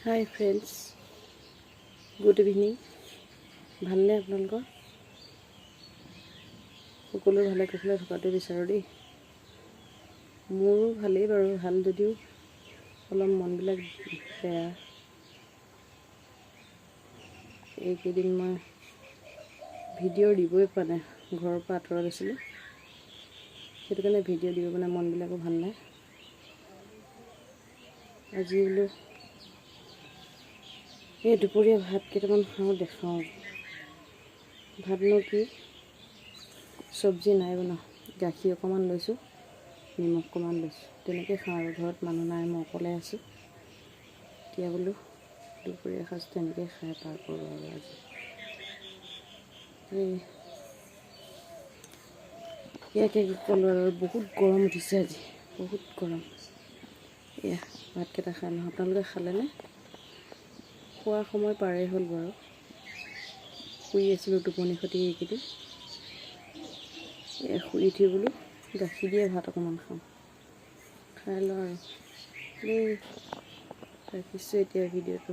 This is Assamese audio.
হাই ফ্ৰেণ্ডছ, গুড ইভিনিং। ভালনে আপোনালোকৰ? সকলো ভালে কুশলে থকাটো বিচাৰোঁ দেই। মোৰো ভালেই বাৰু, ভাল যদিও অলপ মনবিলাক বেয়া। এইকেইদিন মই ভিডিঅ' দিবই পৰা নাই, ঘৰৰ পৰা আঁতৰত আছিলোঁ। সেইটো কাৰণে ভিডিঅ' দিব পৰা নাই, মনবিলাকো ভাল নাই। আজি বোলো এই দুপৰীয়া ভাত কেইটামান খাওঁ, দেখাওঁ। ভাতনো কি, চব্জি নাই বনাওঁ, গাখীৰ অকণমান লৈছোঁ, নিমখ অকণমান লৈছোঁ, তেনেকৈ খাওঁ আৰু। ঘৰত মানুহ নাই, মই অকলে আছোঁ। এতিয়া বোলো দুপৰীয়া সাজ তেনেকৈ খাই পাৰ কৰোঁ আৰু আজি। ইয়াকে ক'লোঁ আৰু, বহুত গৰম উঠিছে আজি, বহুত গৰম। এয়া ভাতকেইটা খাই লওঁ। আপোনালোকে খালেনে? খোৱা সময় পাৰেই হ'ল বাৰু। শুই আছিলোঁ টোপনি খতি এইকেইদিন। শুই উঠি বোলো গাখীৰ দিয়ে ভাত অকণমান খাওঁ, খাই লওঁ আৰু দেই। ৰাখিছোঁ এতিয়া ভিডিঅ'টো।